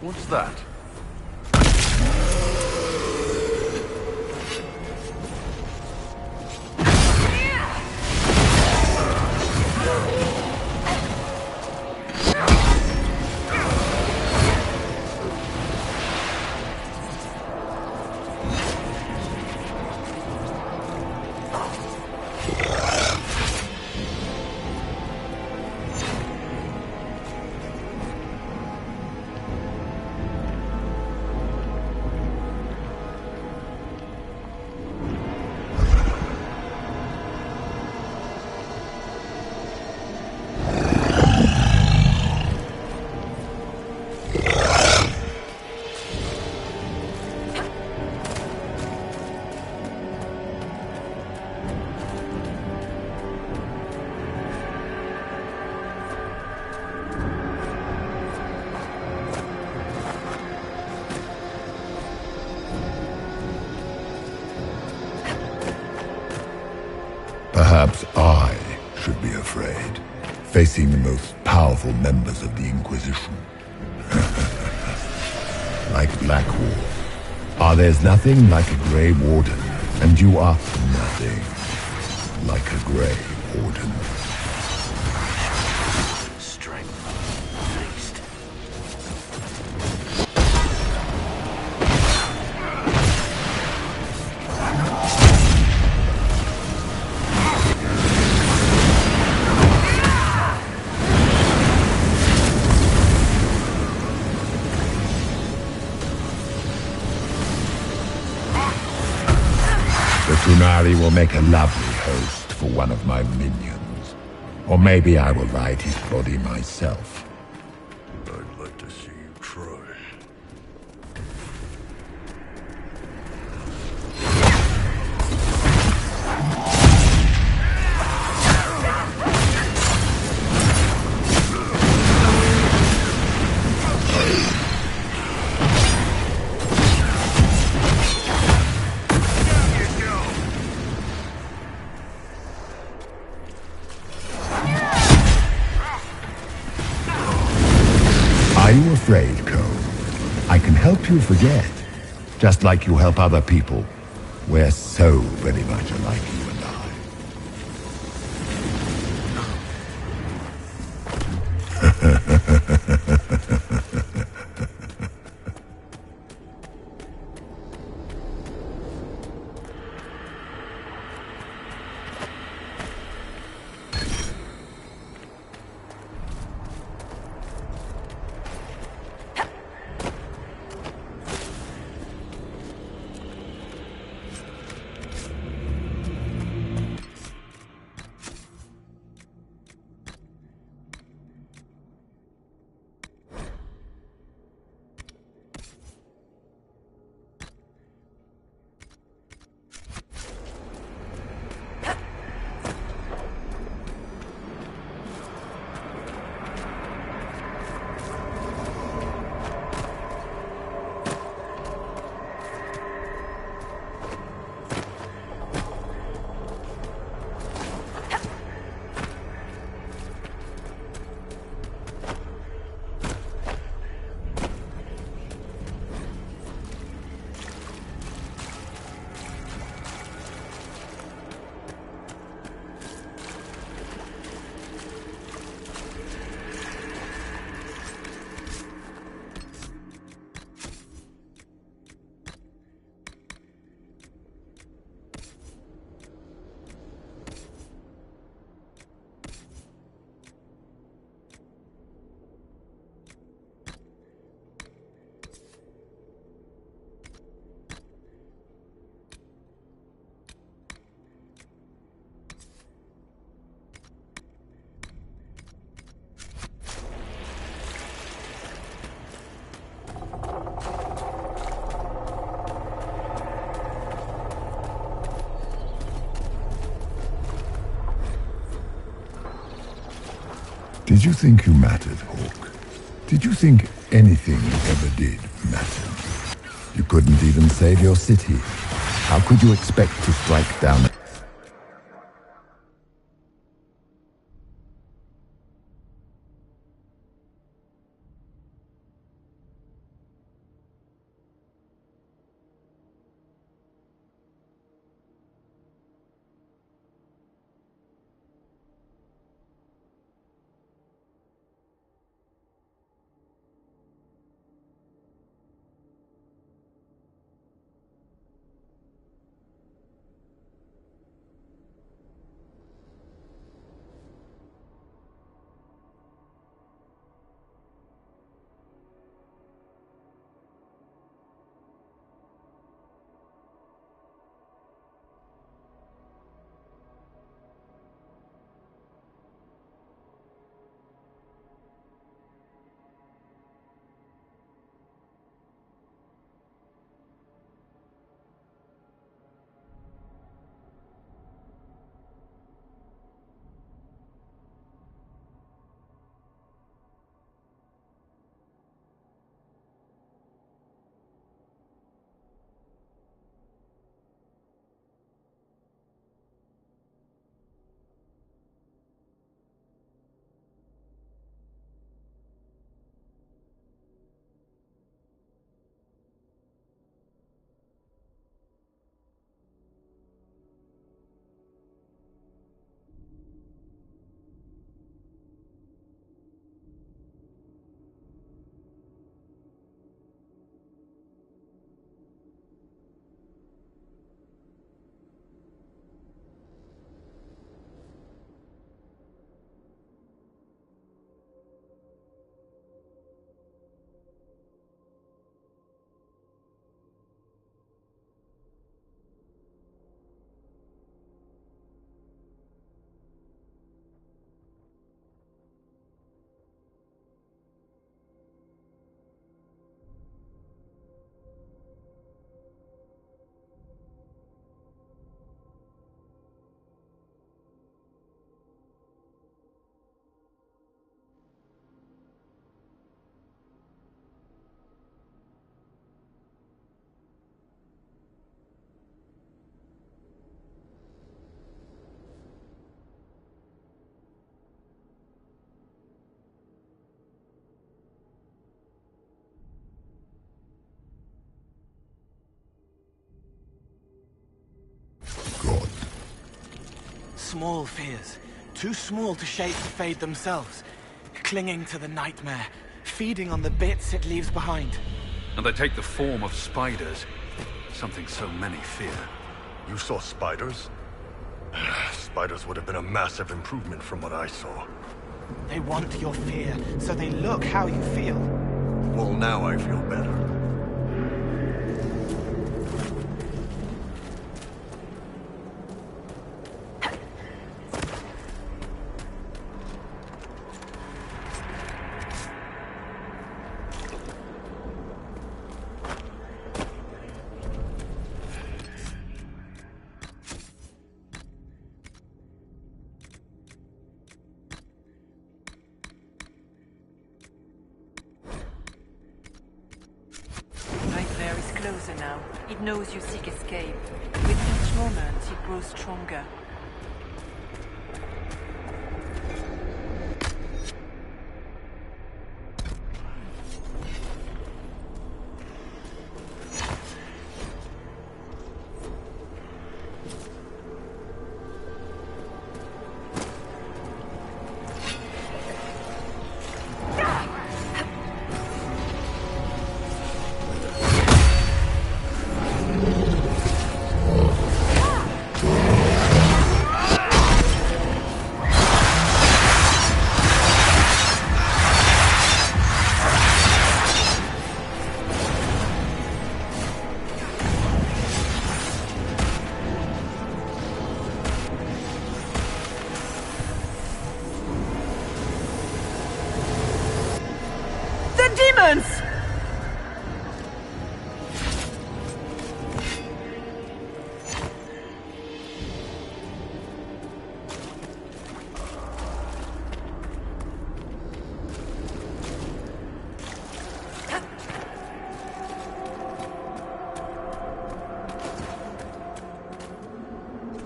What's that? Perhaps I should be afraid, facing the most powerful members of the Inquisition. Like Blackwall. There's nothing like a Grey Warden, and you are nothing like a Grey Warden. Strength. Haste. The Tunari will make a lovely host for one of my minions. Or maybe I will ride his body myself. I'd like to see you try. Are you afraid, Cole? I can help you forget. Just like you help other people. We're so very much alike, you and I. Did you think you mattered, Hawk? Did you think anything ever did matter? You couldn't even save your city. How could you expect to strike down small fears. Too small to shape the Fade themselves. Clinging to the nightmare. Feeding on the bits it leaves behind. And they take the form of spiders. Something so many fear. You saw spiders? Spiders would have been a massive improvement from what I saw. They want your fear, so they look how you feel. Well, now I feel better. Nightmare is closer now. It knows you seek escape. With each moment, it grows stronger. Demons!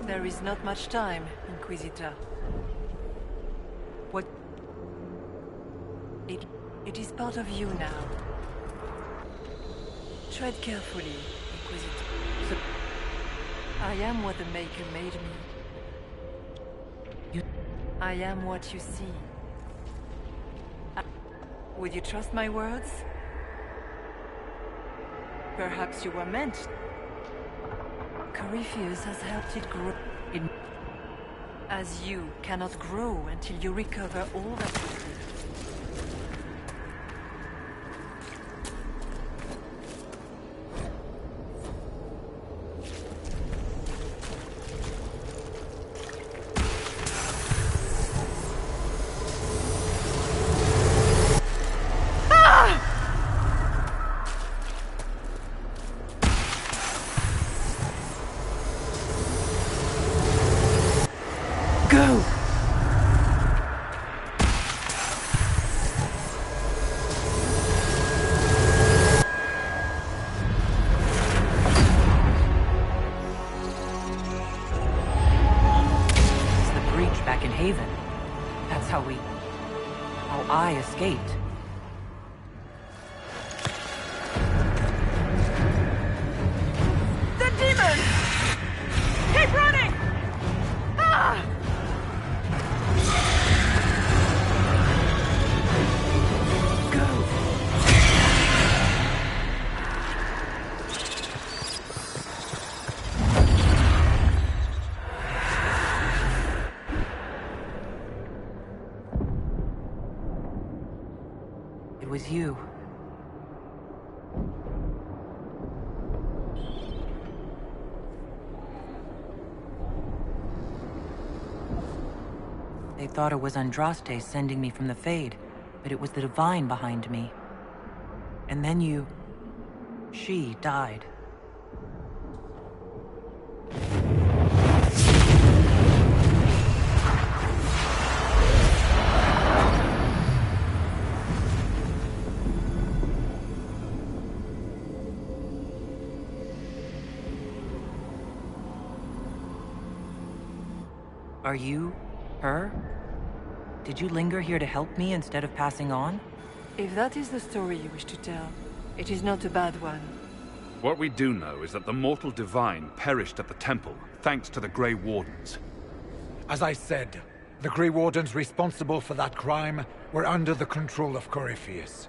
There is not much time, Inquisitor. What? It is part of you now. Tread carefully, Inquisitor. I am what the Maker made me. I am what you see. Would you trust my words? Perhaps you were meant. Corypheus has helped it grow. As you cannot grow until you recover all that you did. Go! It's the breach back in Haven. That's how I escaped. The demons! Keep running! Ah! It was you. They thought it was Andraste sending me from the Fade, but it was the Divine behind me. And then she died. Are you her? Did you linger here to help me instead of passing on? If that is the story you wish to tell, it is not a bad one. What we do know is that the mortal divine perished at the temple, thanks to the Grey Wardens. As I said, the Grey Wardens responsible for that crime were under the control of Corypheus.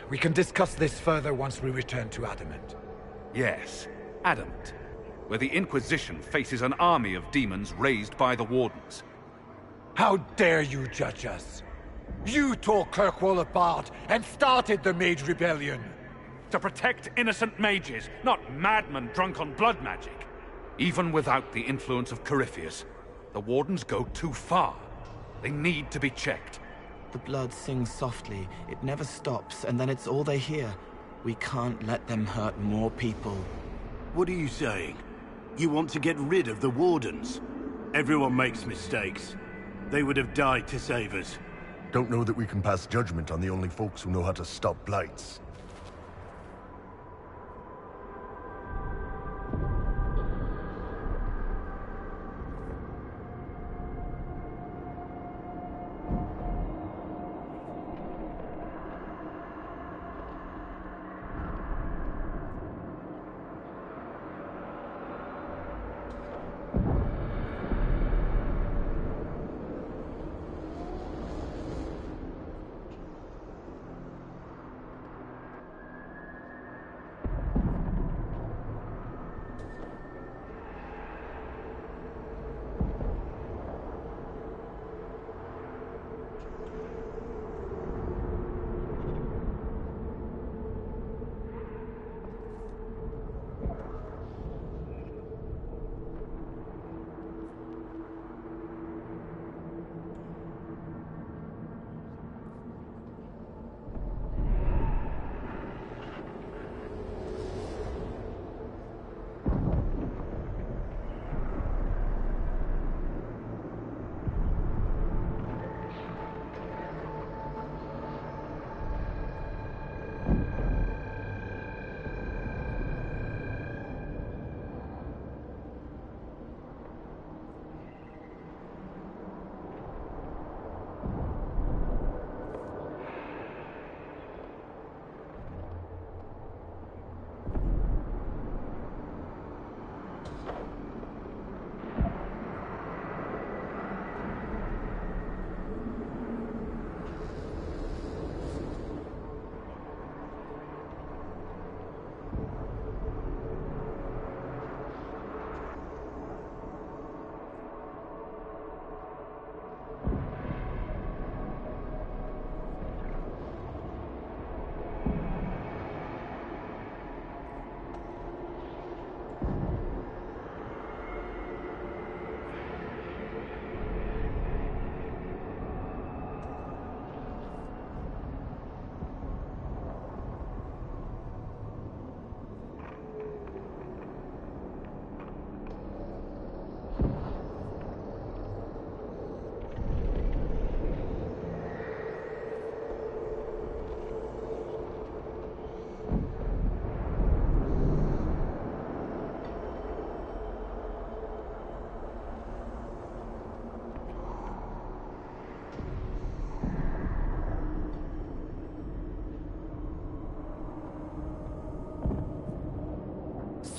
We can discuss this further once we return to Adamant. Yes, Adamant, where the Inquisition faces an army of demons raised by the Wardens. How dare you judge us? You tore Kirkwall apart and started the Mage Rebellion! To protect innocent mages, not madmen drunk on blood magic. Even without the influence of Corypheus, the Wardens go too far. They need to be checked. The blood sings softly, it never stops, and then it's all they hear. We can't let them hurt more people. What are you saying? You want to get rid of the Wardens? Everyone makes mistakes. They would have died to save us. Don't know that we can pass judgment on the only folks who know how to stop blights.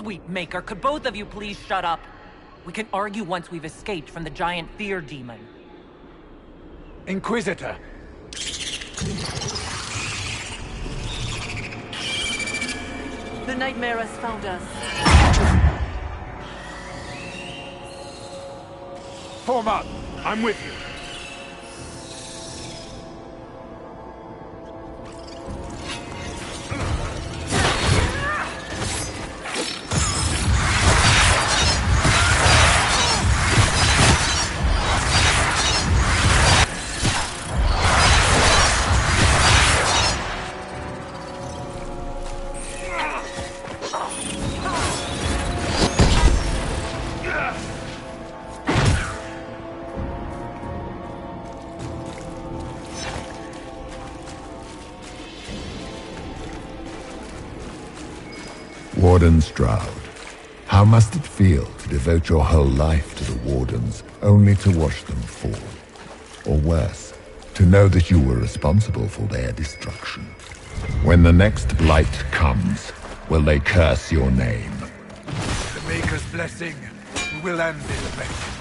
Sweet Maker, could both of you please shut up? We can argue once we've escaped from the giant fear demon. Inquisitor! The nightmare has found us. Form up! I'm with you. Warden Stroud, how must it feel to devote your whole life to the Wardens, only to watch them fall? Or worse, to know that you were responsible for their destruction. When the next blight comes, will they curse your name? The Maker's blessing will end this vengeance.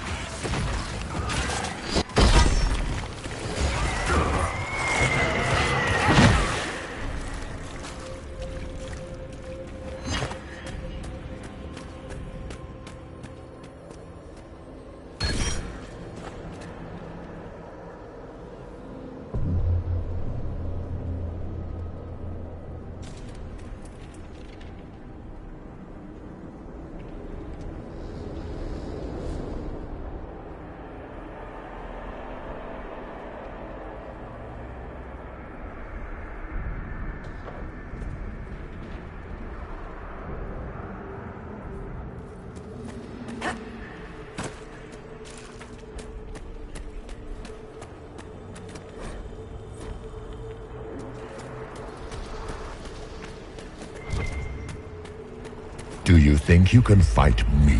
Do you think you can fight me?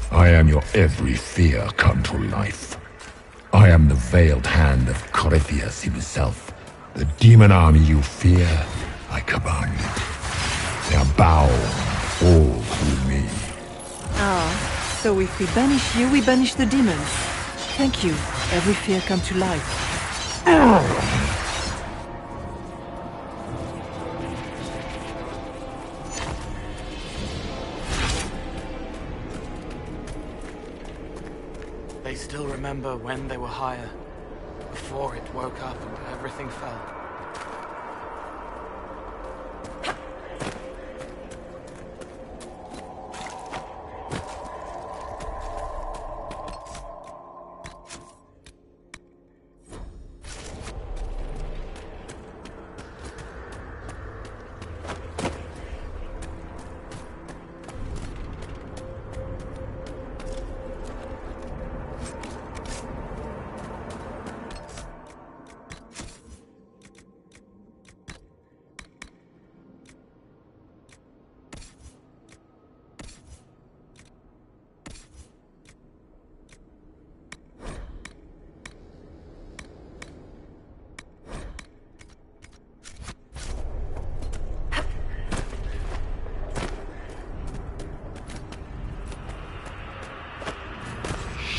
I am your every fear come to life. I am the veiled hand of Corypheus himself. The demon army you fear, I command it. They are bound all through me. Ah, so if we banish you, we banish the demons. Thank you. Every fear come to life. They still remember when they were higher, before it woke up and everything fell.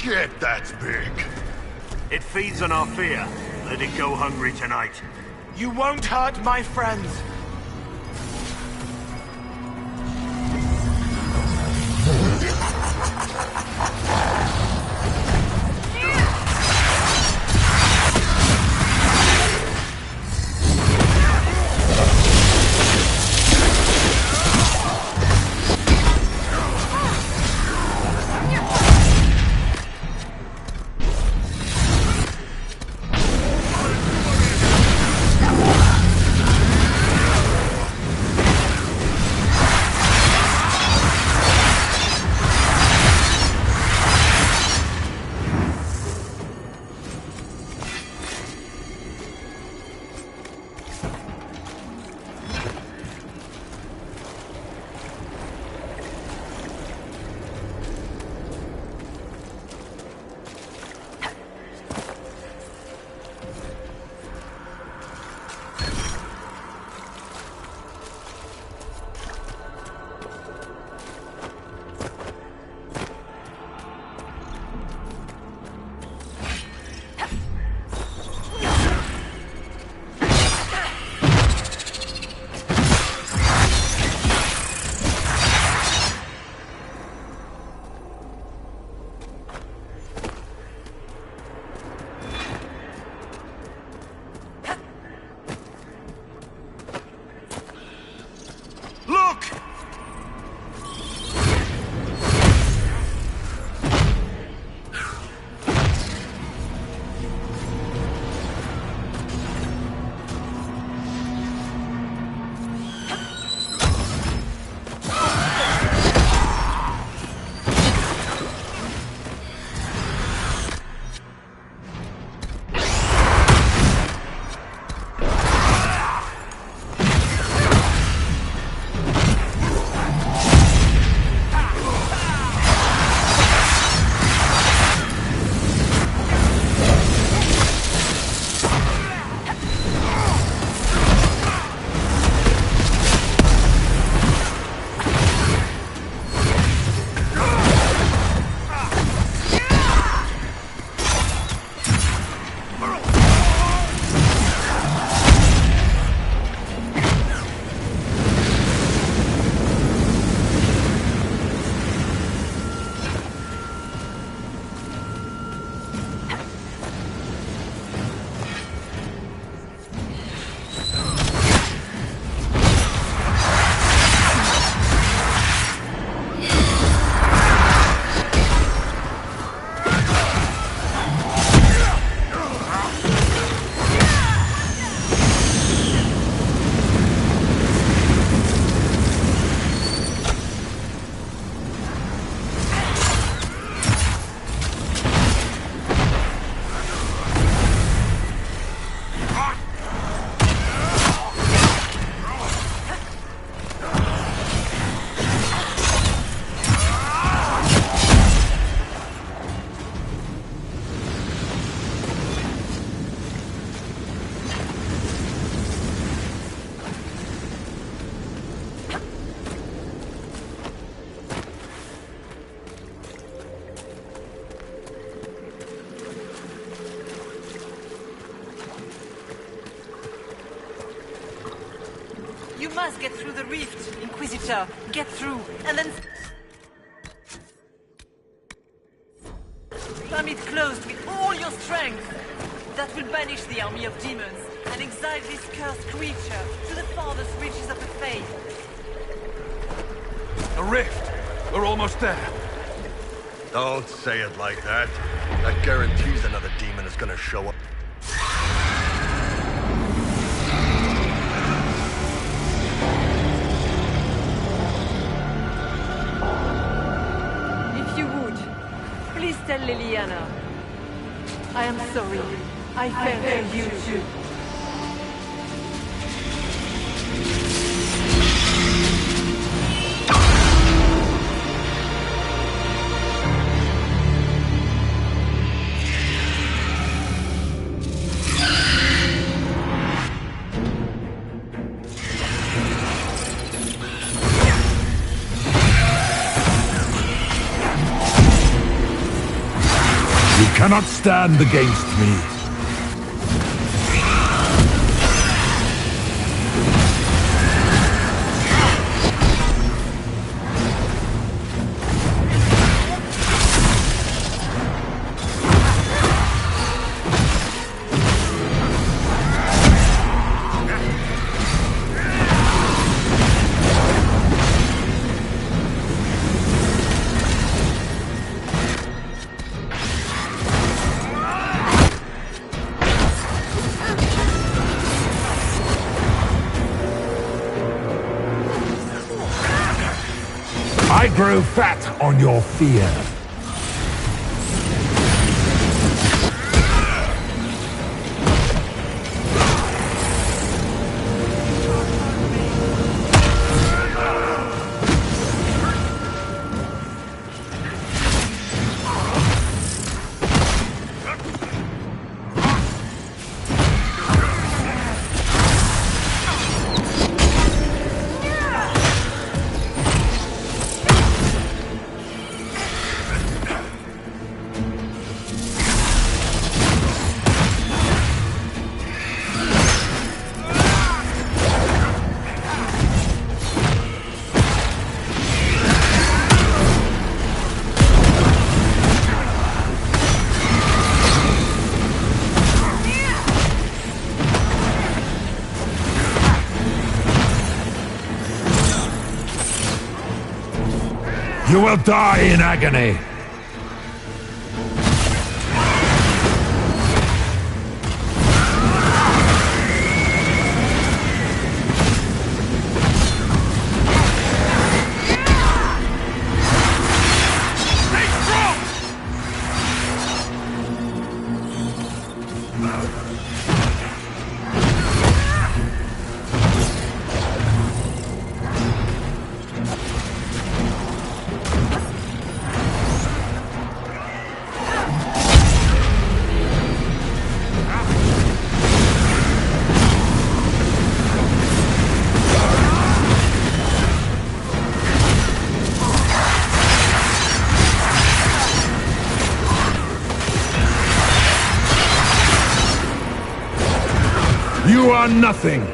Shit, that's big. It feeds on our fear. Let it go hungry tonight. You won't hurt my friends! must get through the rift, Inquisitor. Get through, and then... Slam it closed with all your strength. That will banish the army of demons and exile this cursed creature to the farthest reaches of the faith. The rift! We're almost there. Don't say it like that. That guarantees another demon is gonna show up. If you would, please tell Liliana. I am sorry. I failed you too. You cannot stand against me. I grow fat on your fear. You will die in agony. You are nothing.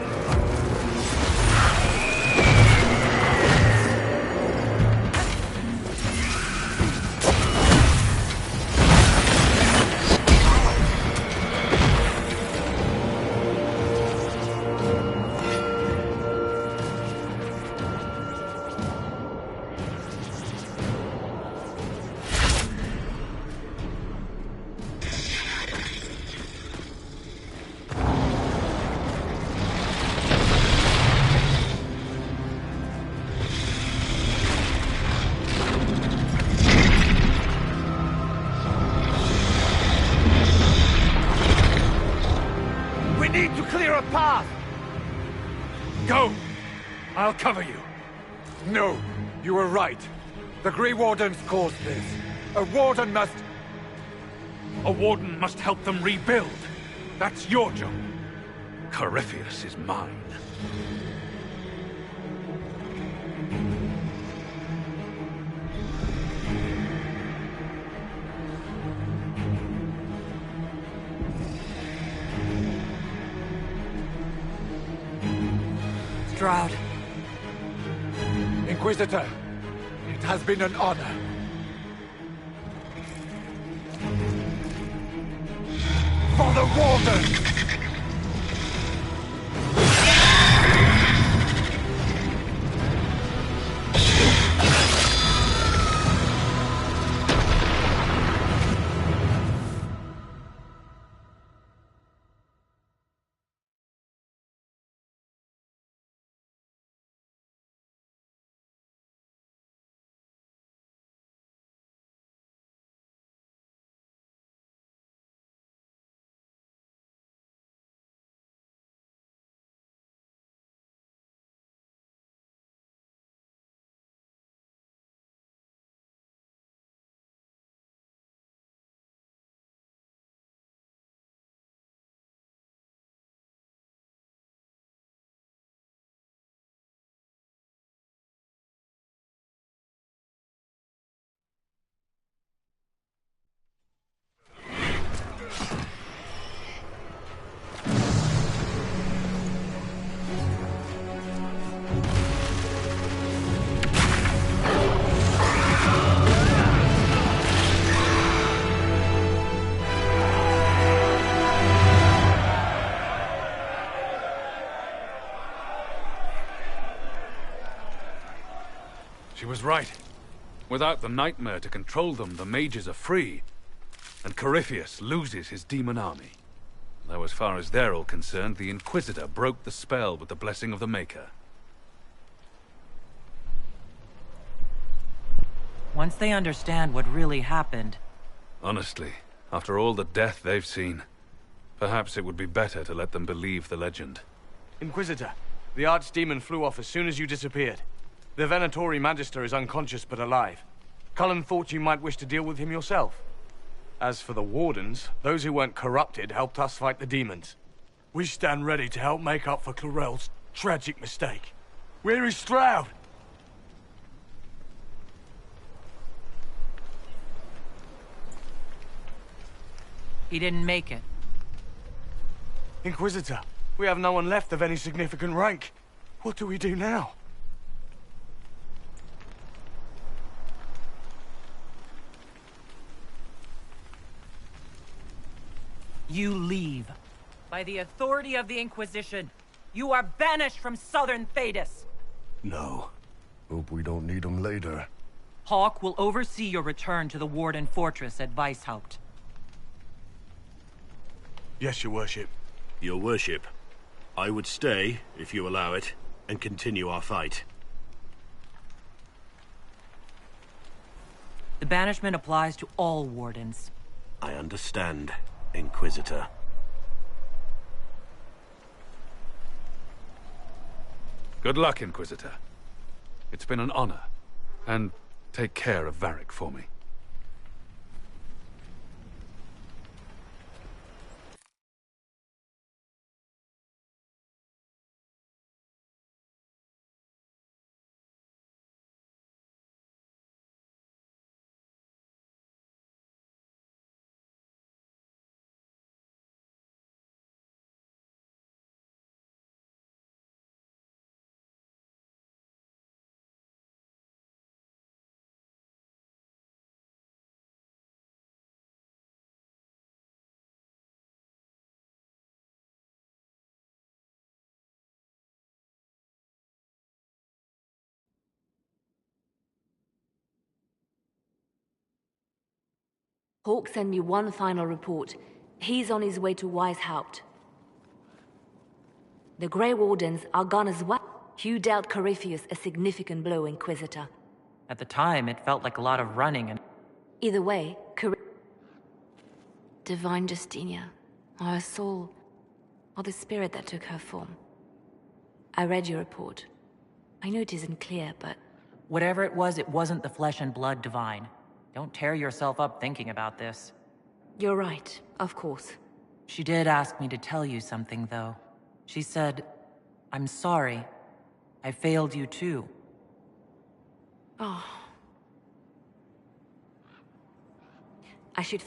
Need to clear a path! Go! I'll cover you. No, you were right. The Grey Wardens caused this. A Warden must... A Warden must help them rebuild. That's your job. Corypheus is mine. Stroud, Inquisitor, it has been an honor. For the Warden! She was right. Without the nightmare to control them, the mages are free. And Corypheus loses his demon army. Though as far as they're all concerned, the Inquisitor broke the spell with the blessing of the Maker. Once they understand what really happened... Honestly, after all the death they've seen, perhaps it would be better to let them believe the legend. Inquisitor, the Archdemon flew off as soon as you disappeared. The Venatori Magister is unconscious but alive. Cullen thought you might wish to deal with him yourself. As for the Wardens, those who weren't corrupted helped us fight the demons. We stand ready to help make up for Clarel's tragic mistake. Where is Stroud? He didn't make it. Inquisitor, we have no one left of any significant rank. What do we do now? You leave. By the authority of the Inquisition, you are banished from Southern Thedas. No. Hope we don't need them later. Hawk will oversee your return to the Warden Fortress at Weishaupt. Yes, your worship. Your worship, I would stay, if you allow it, and continue our fight. The banishment applies to all Wardens. I understand, Inquisitor. Good luck, Inquisitor. It's been an honor. And take care of Varric for me. Hawk sent me one final report. He's on his way to Weishaupt. The Grey Wardens are gone as well. You dealt Corypheus a significant blow, Inquisitor. At the time, it felt like a lot of running and... Either way, Divine Justinia, or her soul, or the spirit that took her form. I read your report. I know it isn't clear, but... Whatever it wasn't the flesh and blood Divine. Don't tear yourself up thinking about this. You're right, of course. She did ask me to tell you something, though. She said, I'm sorry. I failed you too. Oh. I should...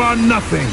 are nothing!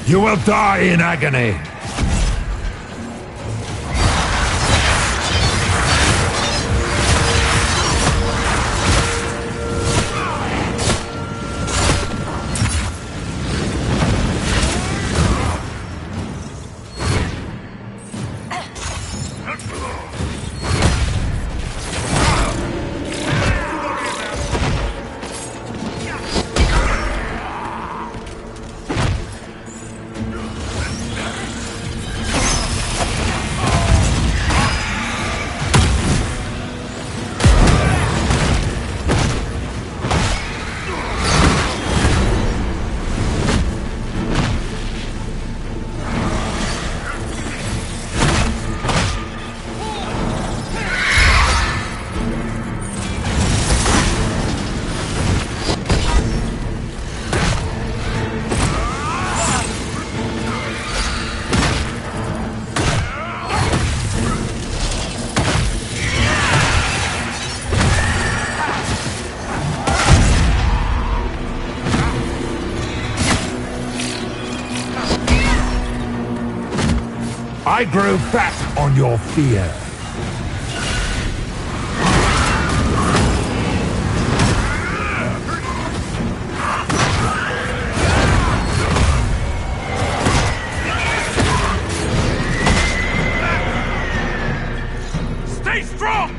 You will die in agony! I grow fat on your fear. Stay strong!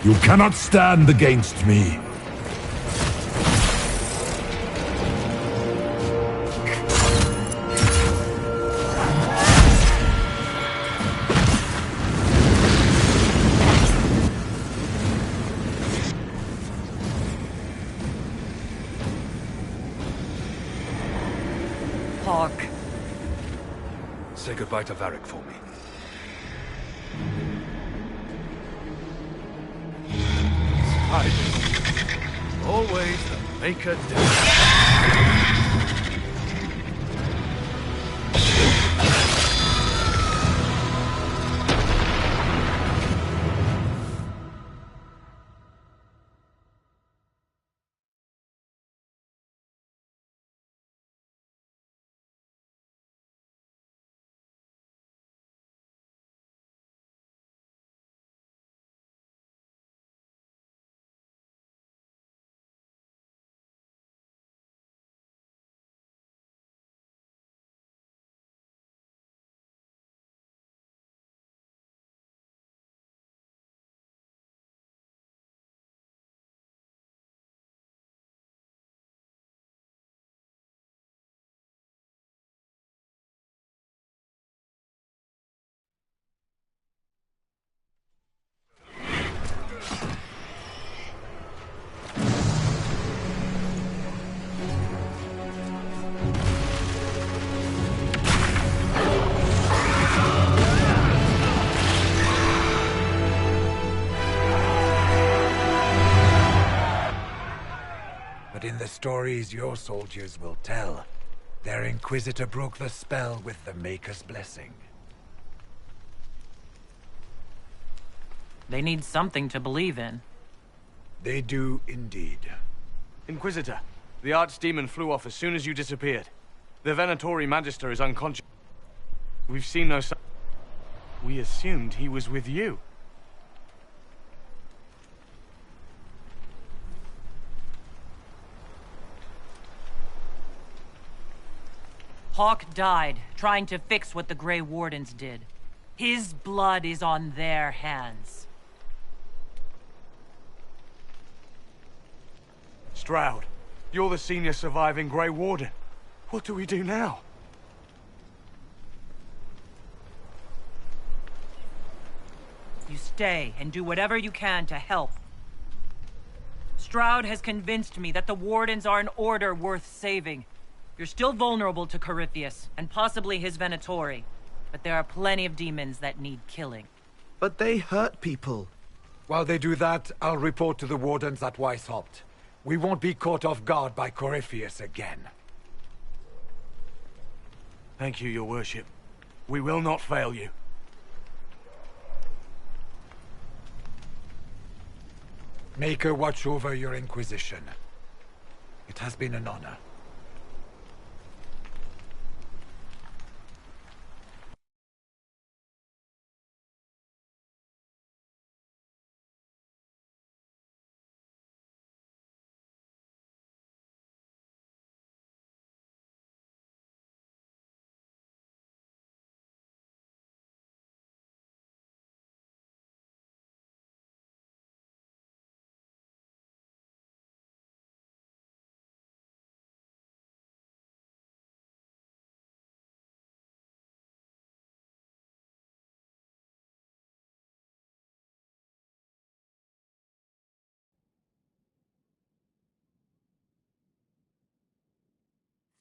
You cannot stand against me. Hawk. Say goodbye to Varric for me. Always the maker does. But in the stories your soldiers will tell, their Inquisitor broke the spell with the Maker's blessing. They need something to believe in. They do indeed. Inquisitor, the Archdemon flew off as soon as you disappeared. The Venatori Magister is unconscious. We've seen no sign. We assumed he was with you. Hawk died trying to fix what the Grey Wardens did. His blood is on their hands. Stroud, you're the senior surviving Grey Warden. What do we do now? You stay and do whatever you can to help. Stroud has convinced me that the Wardens are an order worth saving. You're still vulnerable to Corypheus, and possibly his Venatori. But there are plenty of demons that need killing. But they hurt people. While they do that, I'll report to the Wardens at Weishaupt. We won't be caught off guard by Corypheus again. Thank you, your worship. We will not fail you. Maker watch over your Inquisition. It has been an honor.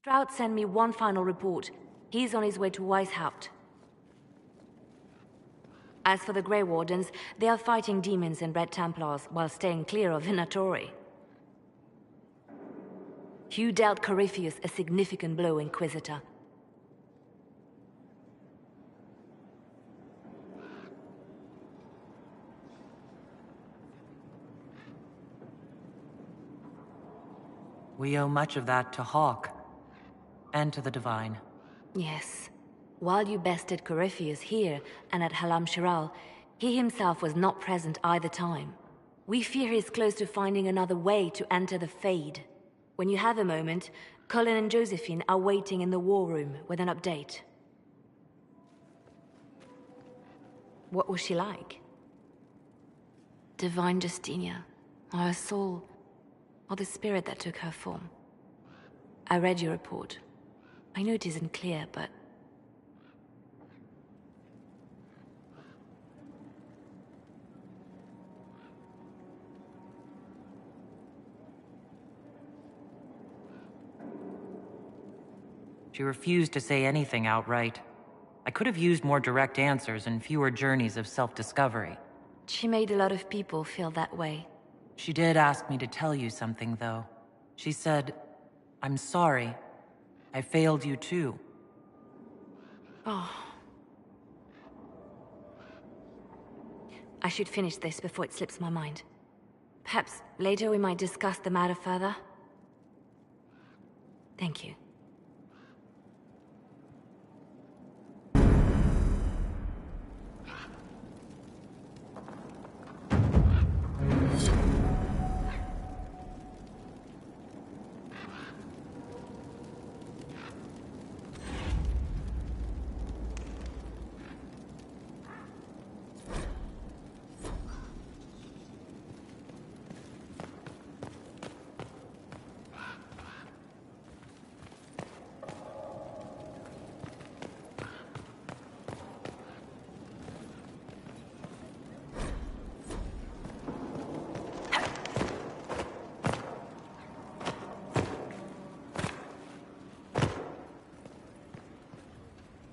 Stroud sent me one final report. He's on his way to Weishaupt. As for the Grey Wardens, they are fighting demons and Red Templars while staying clear of Venatori. Hugh dealt Corypheus a significant blow, Inquisitor. We owe much of that to Hawk. And to the Divine. Yes. While you bested Corypheus here and at Halam Shiral, he himself was not present either time. We fear he's close to finding another way to enter the Fade. When you have a moment, Colin and Josephine are waiting in the war room with an update. What was she like? Divine Justinia, or her soul, or the spirit that took her form. I read your report. I know it isn't clear, but... She refused to say anything outright. I could have used more direct answers and fewer journeys of self-discovery. She made a lot of people feel that way. She did ask me to tell you something, though. She said, "I'm sorry. I failed you too." Oh. I should finish this before it slips my mind. Perhaps later we might discuss the matter further. Thank you.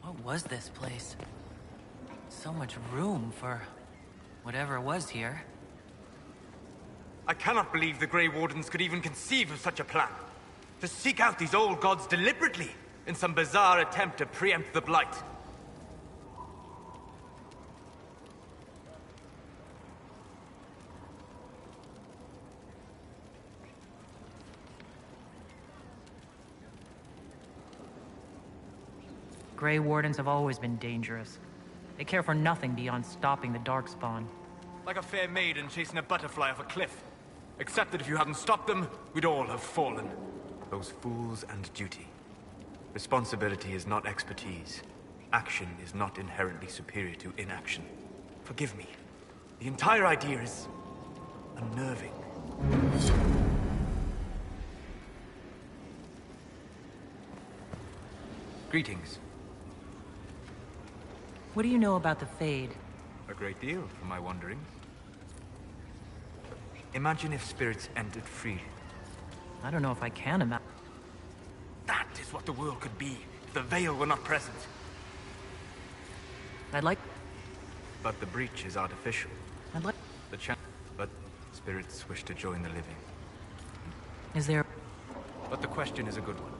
What was this place? So much room for whatever was here. I cannot believe the Grey Wardens could even conceive of such a plan. To seek out these old gods deliberately, in some bizarre attempt to preempt the Blight. Grey Wardens have always been dangerous. They care for nothing beyond stopping the Darkspawn. Like a fair maiden chasing a butterfly off a cliff. Except that if you hadn't stopped them, we'd all have fallen. Those fools and duty. Responsibility is not expertise. Action is not inherently superior to inaction. Forgive me. The entire idea is unnerving. Greetings. What do you know about the Fade? A great deal, for my wanderings. Imagine if spirits entered freely. I don't know if I can imagine. That is what the world could be, if the veil were not present. I'd like... But the breach is artificial. I'd like... But spirits wish to join the living. Is there... But the question is a good one.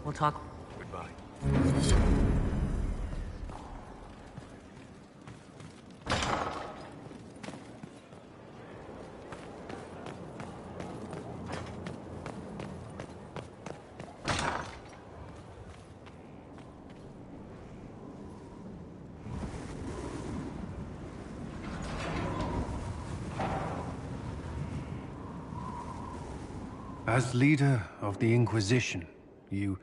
We'll talk... Goodbye. As leader of the Inquisition, there's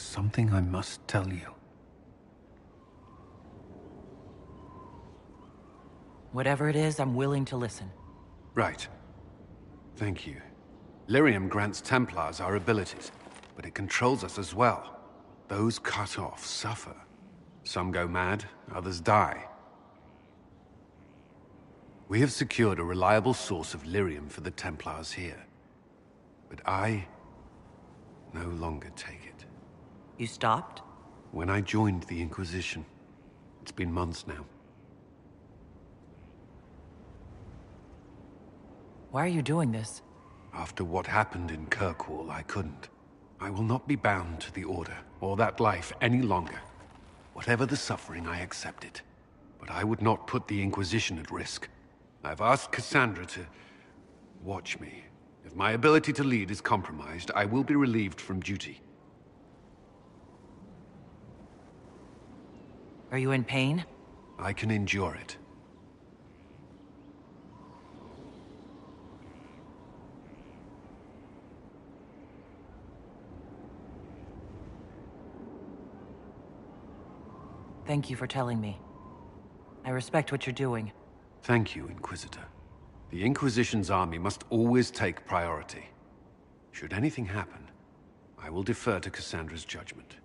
something I must tell you. Whatever it is, I'm willing to listen. Right. Thank you. Lyrium grants Templars our abilities, but it controls us as well. Those cut off suffer. Some go mad, others die. We have secured a reliable source of lyrium for the Templars here. But I no longer take it. You stopped? When I joined the Inquisition. It's been months now. Why are you doing this? After what happened in Kirkwall, I couldn't. I will not be bound to the Order, or that life any longer. Whatever the suffering, I accept it. But I would not put the Inquisition at risk. I've asked Cassandra to watch me. If my ability to lead is compromised, I will be relieved from duty. Are you in pain? I can endure it. Thank you for telling me. I respect what you're doing. Thank you, Inquisitor. The Inquisition's army must always take priority. Should anything happen, I will defer to Cassandra's judgment.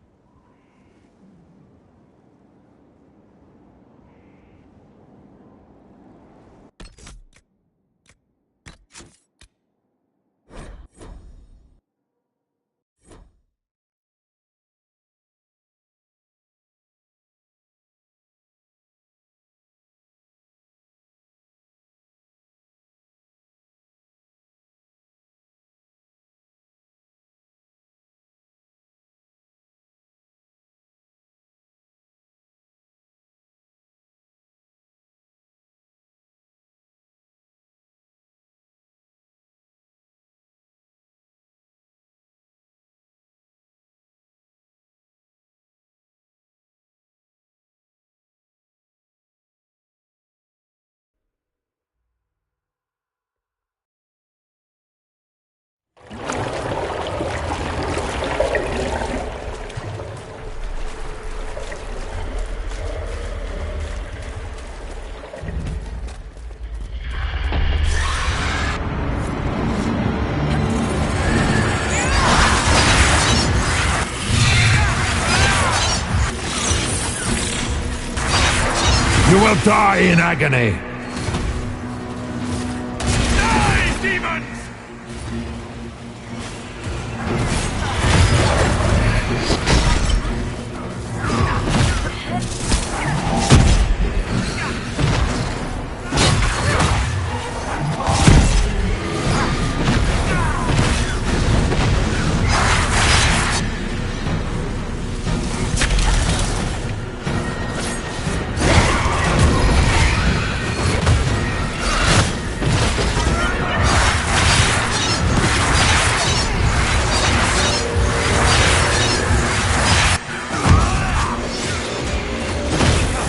You will die in agony! Die, demons!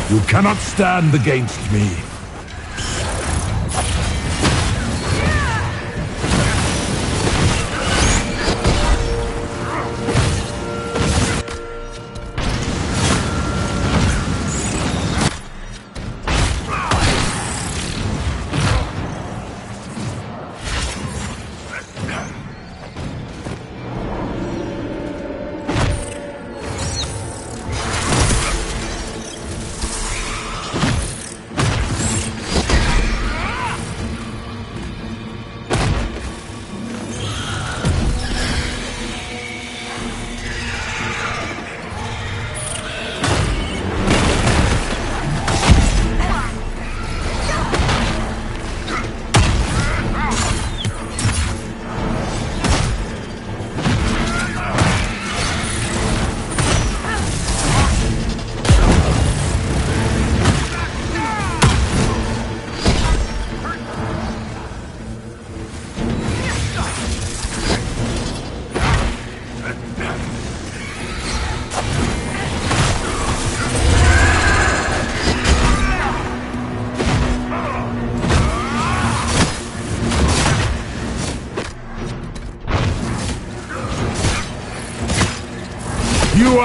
You cannot stand against me.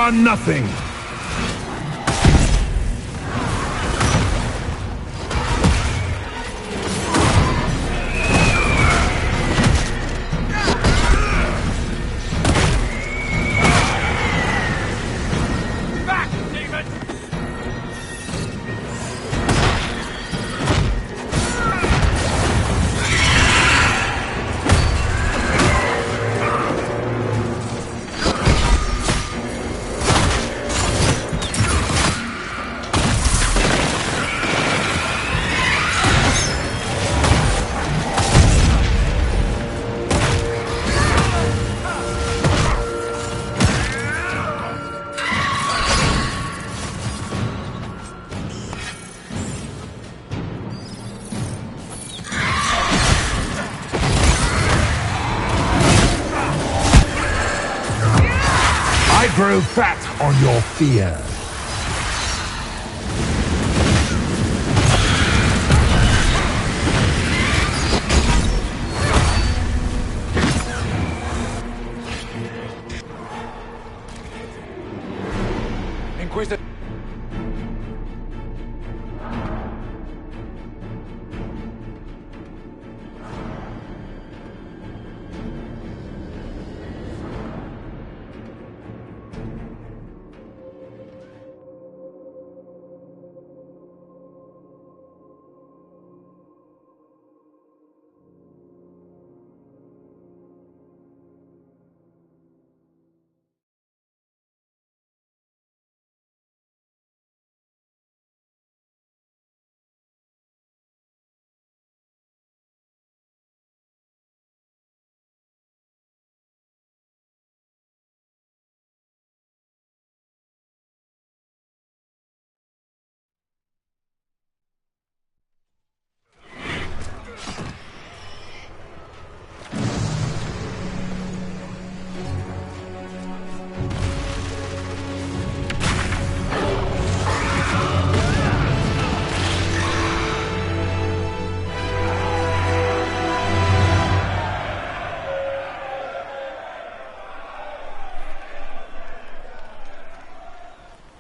are nothing! I grow fat on your fear. Inquisitor.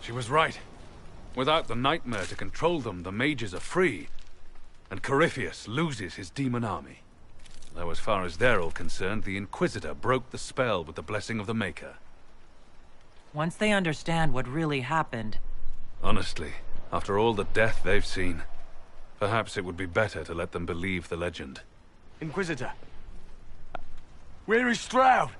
She was right. Without the nightmare to control them, the mages are free, and Corypheus loses his demon army. Though as far as they're all concerned, the Inquisitor broke the spell with the blessing of the Maker. Once they understand what really happened... Honestly, after all the death they've seen, perhaps it would be better to let them believe the legend. Inquisitor. Where is Stroud?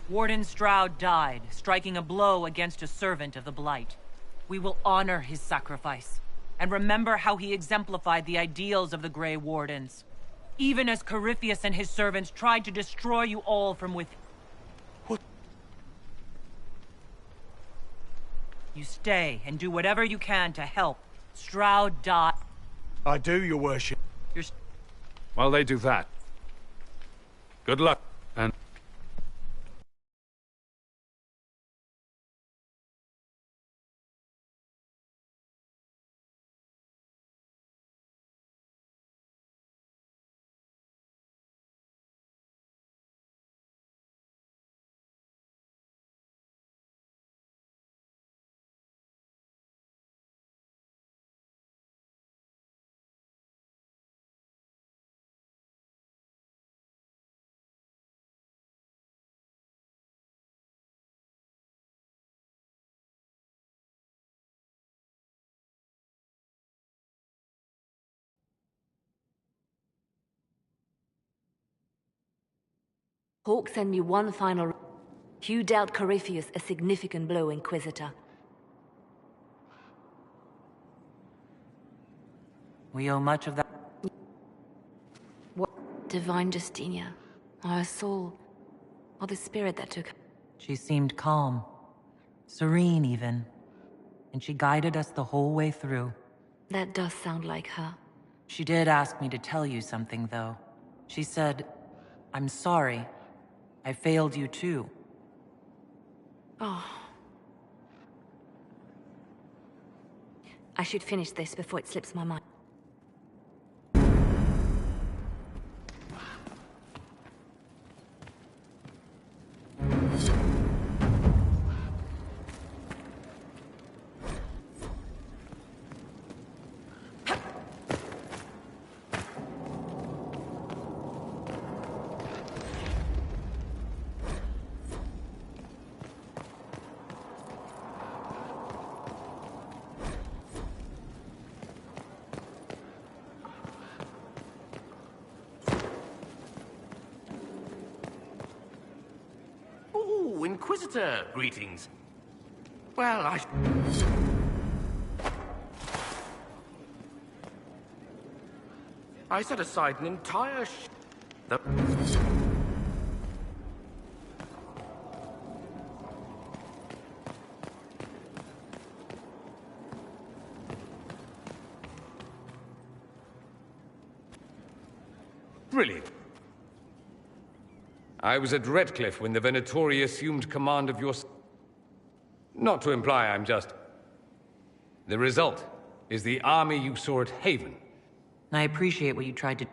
Warden Stroud died, striking a blow against a servant of the Blight. We will honor his sacrifice, and remember how he exemplified the ideals of the Grey Wardens. Even as Corypheus and his servants tried to destroy you all from within. What? You stay and do whatever you can to help. Stroud died. I do, your worship. While they do that, good luck, and... Hawk sent me one final... You dealt Corypheus a significant blow, Inquisitor. We owe much of that... What? Divine Justinia, our soul, or the spirit that took... She seemed calm. Serene, even. And she guided us the whole way through. That does sound like her. She did ask me to tell you something, though. She said, "I'm sorry. I failed you too." Oh. I should finish this before it slips my mind. Oh, Inquisitor, greetings. Well, I set aside an entire Brilliant. I was at Redcliffe when the Venatori assumed command of your... Not to imply I'm just... The result is the army you saw at Haven. I appreciate what you tried to...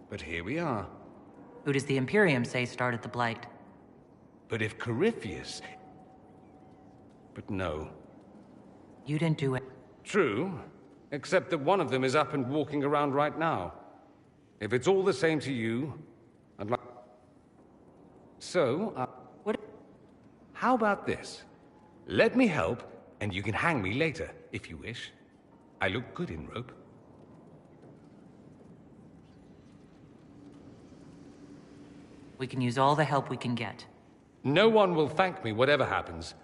But here we are. Who does the Imperium say started the Blight? But if Corypheus... But no. You didn't do it. True, except that one of them is up and walking around right now. If it's all the same to you, I'd like... So, What? How about this? Let me help, and you can hang me later, if you wish. I look good in rope. We can use all the help we can get. No one will thank me, whatever happens.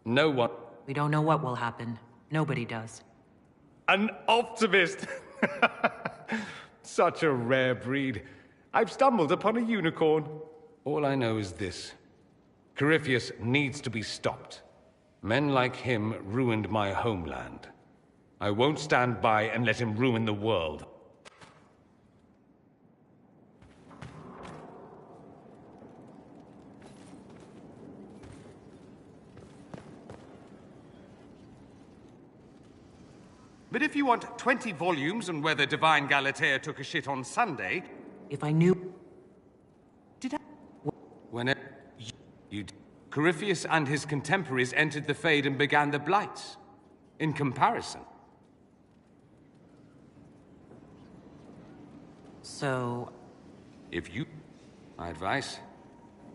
No one... We don't know what will happen. Nobody does. An optimist! Such a rare breed. I've stumbled upon a unicorn. All I know is this. Corypheus needs to be stopped. Men like him ruined my homeland. I won't stand by and let him ruin the world. But if you want 20 volumes on whether Divine Galatea took a shit on Sunday... If I knew... Did I... Whenever you... Corypheus and his contemporaries entered the Fade and began the Blights. In comparison. So... If you... My advice?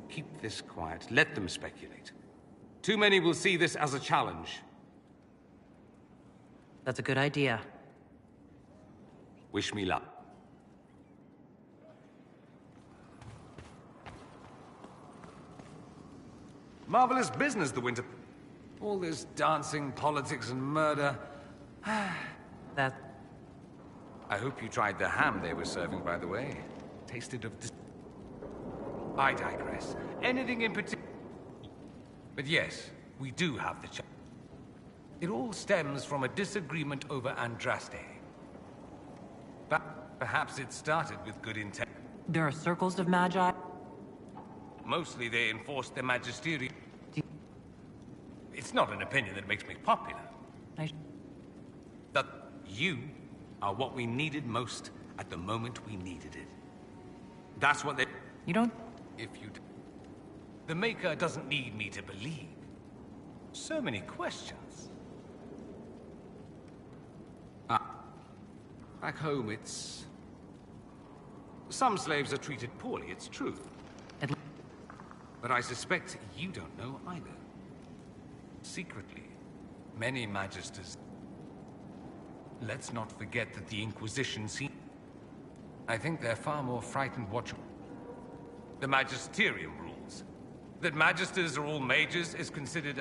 Keep this quiet. Let them speculate. Too many will see this as a challenge. That's a good idea. Wish me luck. Marvelous business, the winter... All this dancing, politics, and murder... That... I hope you tried the ham they were serving, by the way. Tasted of... I digress. Anything in particular... But yes, we do have the chance. It all stems from a disagreement over Andraste. But perhaps it started with good intent. There are circles of Magi? Mostly they enforce the magisterium. It's not an opinion that makes me popular. That you are what we needed most at the moment we needed it. That's what they... You don't... If you... The Maker doesn't need me to believe. So many questions. Back home, it's... Some slaves are treated poorly, it's true. But I suspect you don't know either. Secretly, many magisters... Let's not forget that the Inquisition I think they're far more frightened what the magisterium rules. That magisters are all mages is considered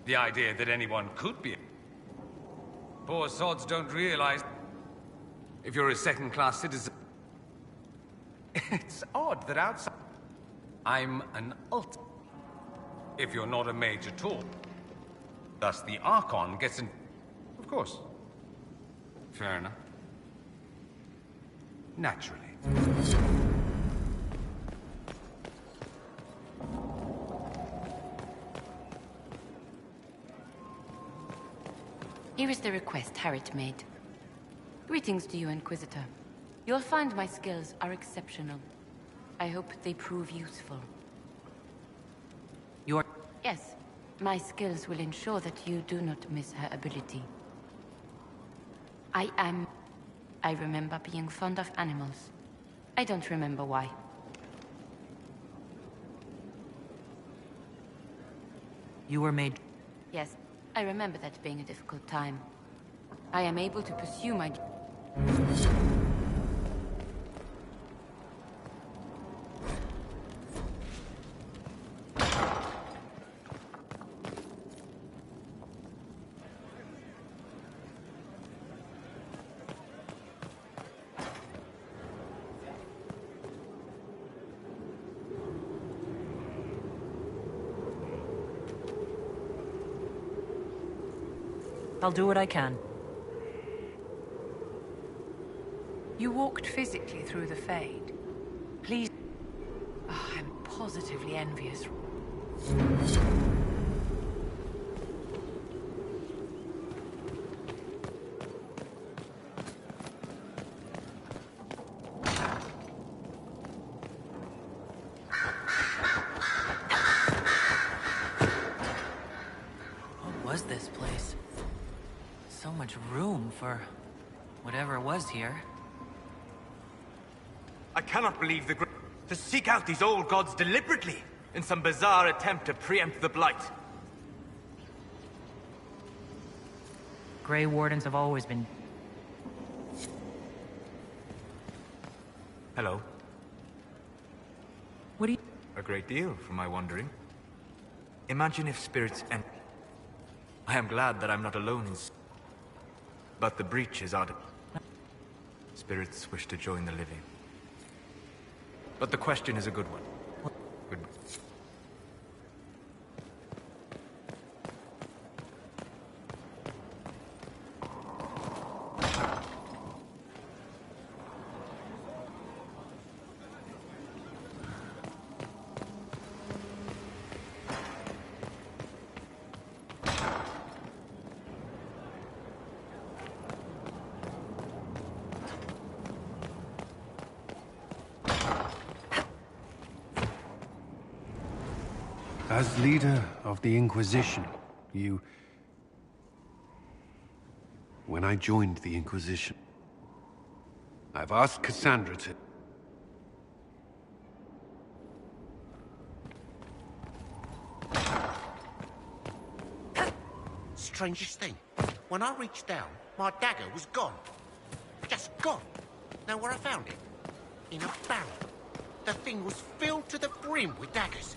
the idea that anyone could be. Poor sods don't realize if you're a second-class citizen. It's odd that outside I'm an alt. If you're not a mage at all. Thus the Archon gets in... Of course. Fair enough. Naturally. Here is the request Harriet made. Greetings to you, Inquisitor. You'll find my skills are exceptional. I hope they prove useful. Your... Yes. My skills will ensure that you do not miss her ability. I remember being fond of animals. I don't remember why. You were made... Yes, I remember that being a difficult time. I am able to pursue my... I'll do what I can. You walked physically through the Fade. Please... Oh, I'm positively envious. What was this place? So much room for whatever was here. I cannot believe to seek out these old gods deliberately in some bizarre attempt to preempt the Blight. Grey Wardens have always been... Hello. What do you... A great deal, from my wandering. Imagine if spirits and... I am glad that I'm not alone in... But the breach is out. Spirits wish to join the living. But the question is a good one. Good. As leader of the Inquisition, you... When I joined the Inquisition, I've asked Cassandra to... Strangest thing. When I reached down, my dagger was gone. Just gone. Know where I found it? In a barrel. The thing was filled to the brim with daggers.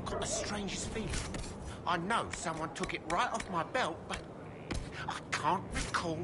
Got the strangest feeling. I know someone took it right off my belt, but I can't recall.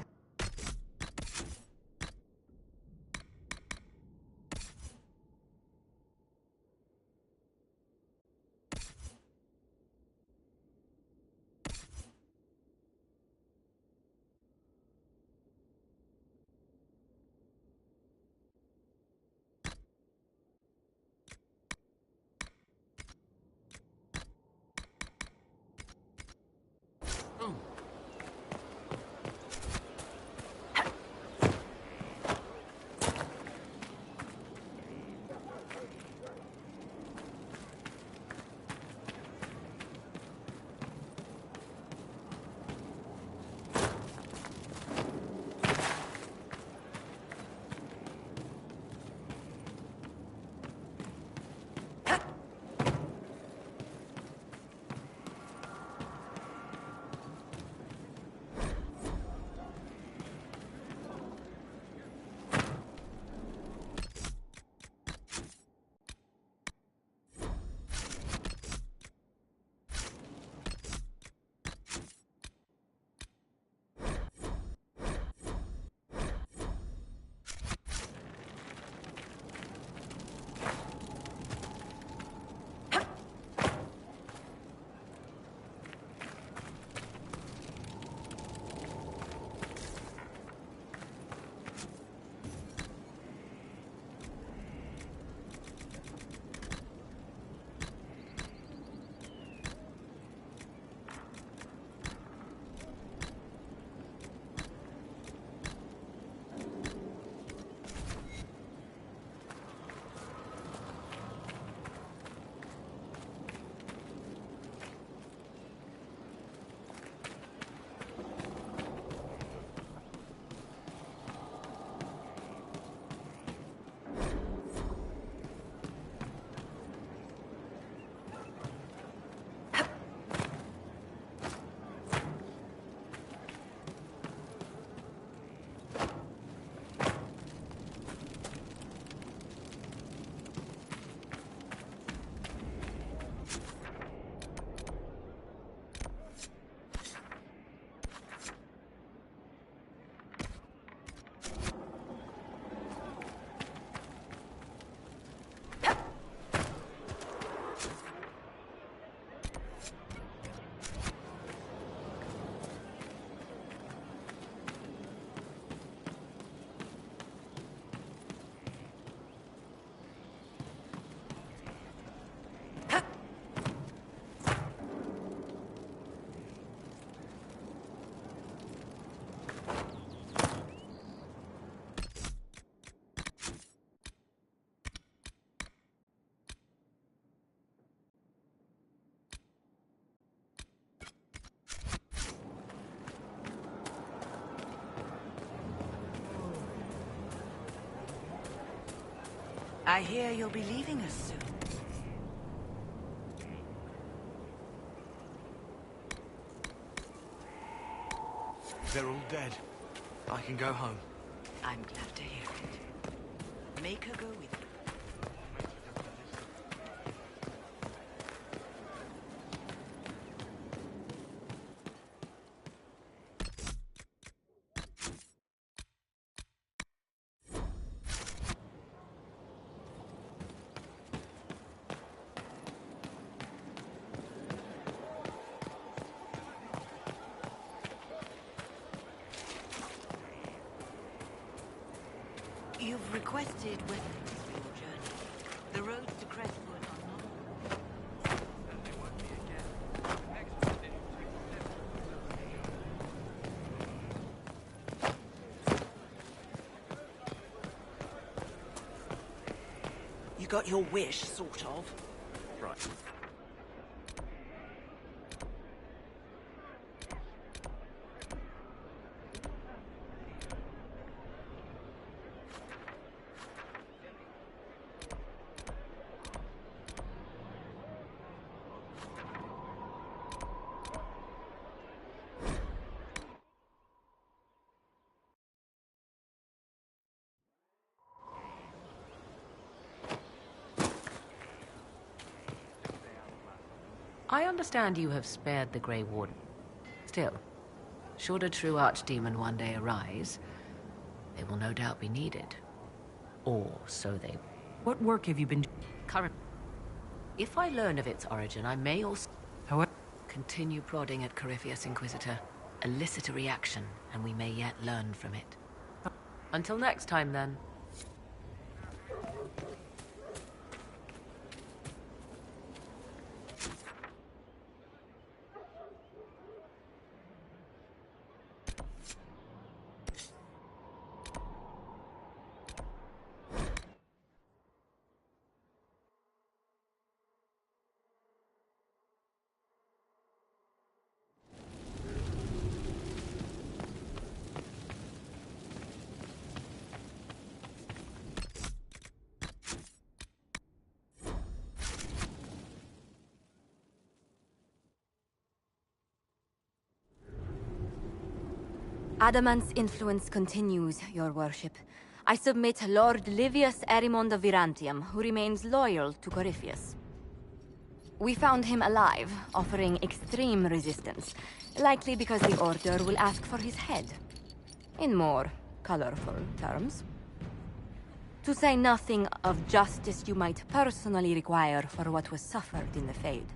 I hear you'll be leaving us soon. They're all dead. I can go home. I'm glad to hear it. Make her go with you. You've requested weapons for your journey. The roads to Crestwood are not... You got your wish, sort of. Right. I understand you have spared the Grey Warden. Still, should a true archdemon one day arise, they will no doubt be needed. Or so they... What work have you been doing? Current... If I learn of its origin, I may also... However... Continue prodding at Corypheus, Inquisitor. Elicit a reaction, and we may yet learn from it. Until next time, then. Adamant's influence continues, your worship. I submit Lord Livius Erimond of Virantium, who remains loyal to Corypheus. We found him alive, offering extreme resistance, likely because the Order will ask for his head. In more colorful terms. To say nothing of justice you might personally require for what was suffered in the Fade.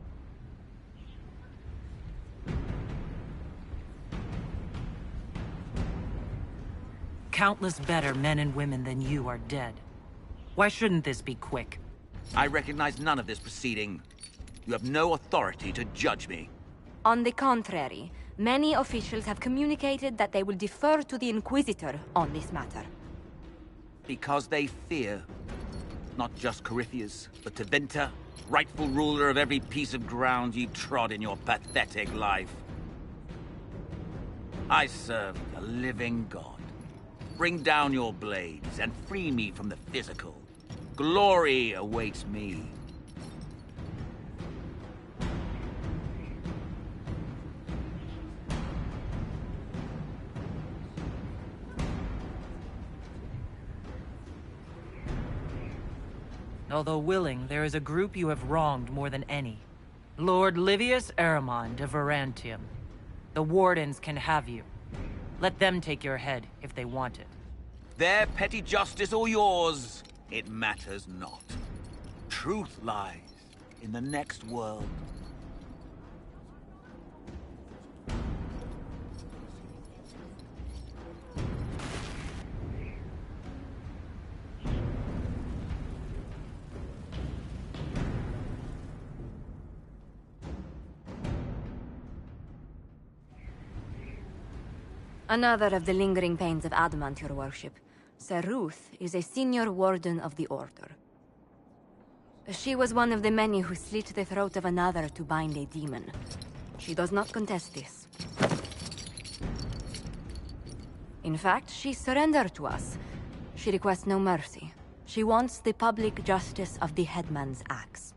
Countless better men and women than you are dead. Why shouldn't this be quick? I recognize none of this proceeding. You have no authority to judge me. On the contrary, many officials have communicated that they will defer to the Inquisitor on this matter. Because they fear. Not just Corypheus, but Tevinter, rightful ruler of every piece of ground you trod in your pathetic life. I serve the living God. Bring down your blades and free me from the physical. Glory awaits me. Although willing, there is a group you have wronged more than any. Lord Livius Erimond of Virantium. The Wardens can have you. Let them take your head if they want it. Their petty justice or yours, it matters not. Truth lies in the next world. Another of the lingering pains of Adamant, your worship. Sir Ruth is a senior warden of the Order. She was one of the many who slit the throat of another to bind a demon. She does not contest this. In fact, she surrendered to us. She requests no mercy. She wants the public justice of the headman's axe.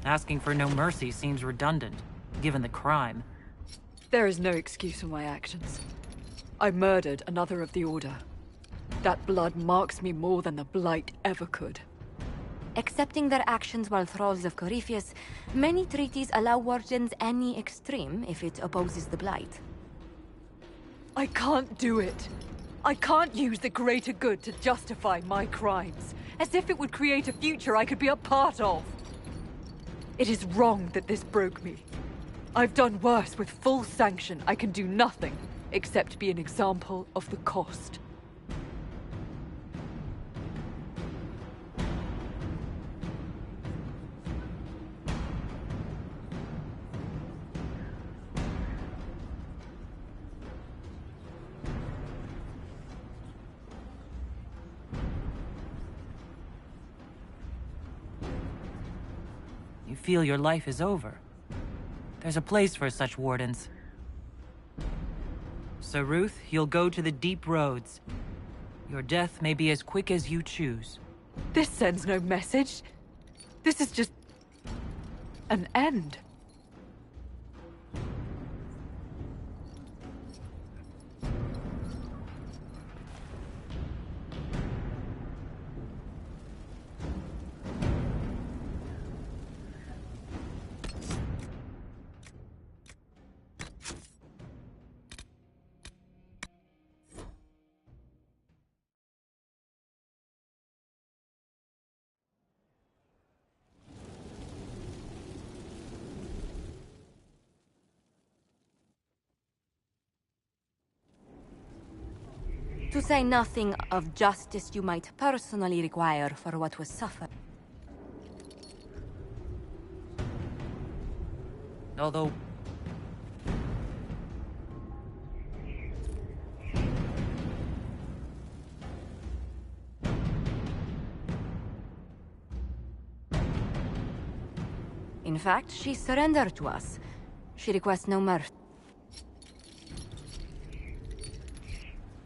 Asking for no mercy seems redundant, given the crime. There is no excuse for my actions. I murdered another of the Order. That blood marks me more than the Blight ever could. Accepting their actions while thralls of Corypheus, many treaties allow wardens any extreme if it opposes the Blight. I can't do it. I can't use the greater good to justify my crimes, as if it would create a future I could be a part of. It is wrong that this broke me. I've done worse with full sanction. I can do nothing except be an example of the cost. You feel your life is over. There's a place for such wardens. So Ruth, you'll go to the deep roads. Your death may be as quick as you choose. This sends no message. This is just an end. To say nothing of justice you might personally require for what was suffered. Although... In fact, she surrendered to us. She requests no mercy.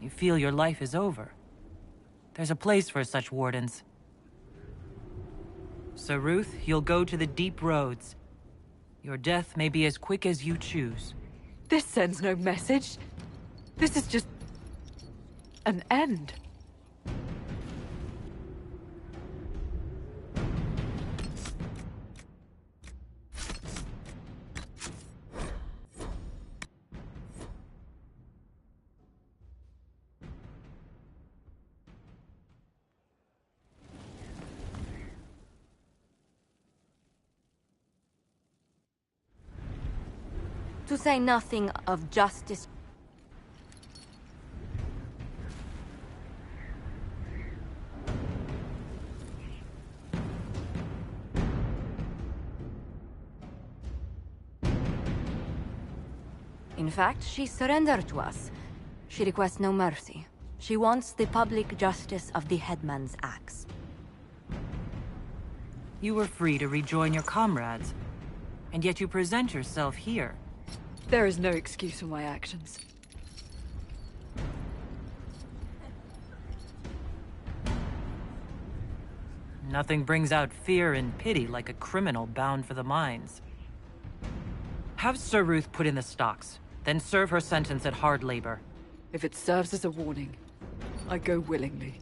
You feel your life is over. There's a place for such wardens. So Ruth, you'll go to the deep roads. Your death may be as quick as you choose. This sends no message. This is just an end. To say nothing of justice. In fact, she surrendered to us. She requests no mercy. She wants the public justice of the headman's axe. You were free to rejoin your comrades, and yet you present yourself here. There is no excuse for my actions. Nothing brings out fear and pity like a criminal bound for the mines. Have Sir Ruth put in the stocks, then serve her sentence at hard labor. If it serves as a warning, I go willingly.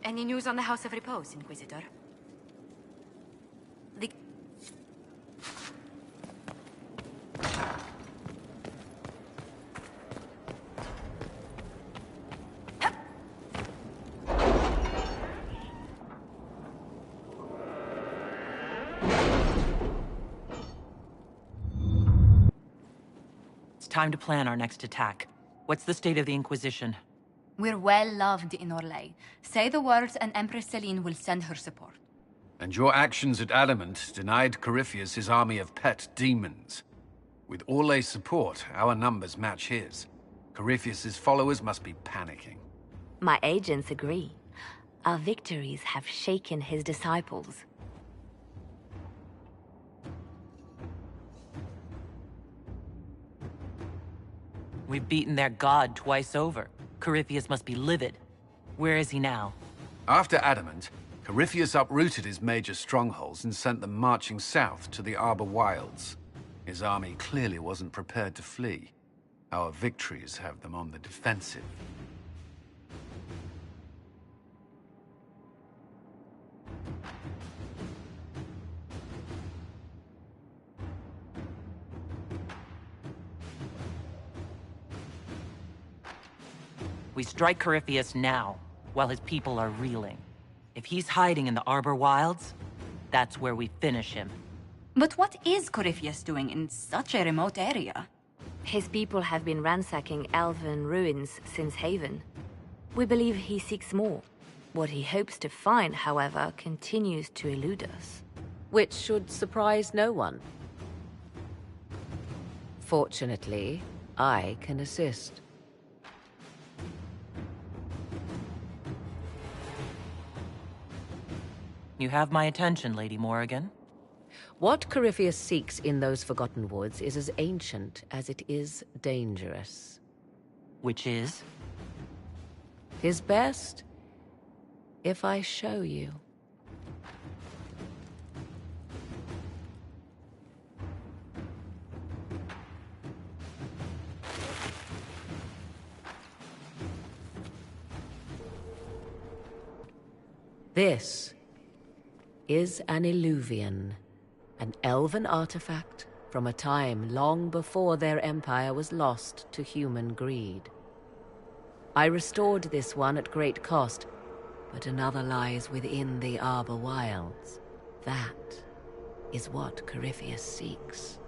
Any news on the House of Repose, Inquisitor? The... It's time to plan our next attack. What's the state of the Inquisition? We're well loved in Orlais. Say the words and Empress Celine will send her support. And your actions at Adamant denied Corypheus his army of pet demons. With Orlais' support, our numbers match his. Corypheus's followers must be panicking. My agents agree. Our victories have shaken his disciples. We've beaten their god twice over. Corypheus must be livid. Where is he now? After Adamant, Corypheus uprooted his major strongholds and sent them marching south to the Arbor Wilds. His army clearly wasn't prepared to flee. Our victories have them on the defensive. We strike Corypheus now, while his people are reeling. If he's hiding in the Arbor Wilds, that's where we finish him. But what is Corypheus doing in such a remote area? His people have been ransacking elven ruins since Haven. We believe he seeks more. What he hopes to find, however, continues to elude us. Which should surprise no one. Fortunately, I can assist. You have my attention, Lady Morrigan. What Corypheus seeks in those Forgotten Woods is as ancient as it is dangerous. Which is? His best, if I show you. This is an Illuvian, an elven artifact from a time long before their empire was lost to human greed. I restored this one at great cost, but another lies within the Arbor Wilds. That is what Corypheus seeks.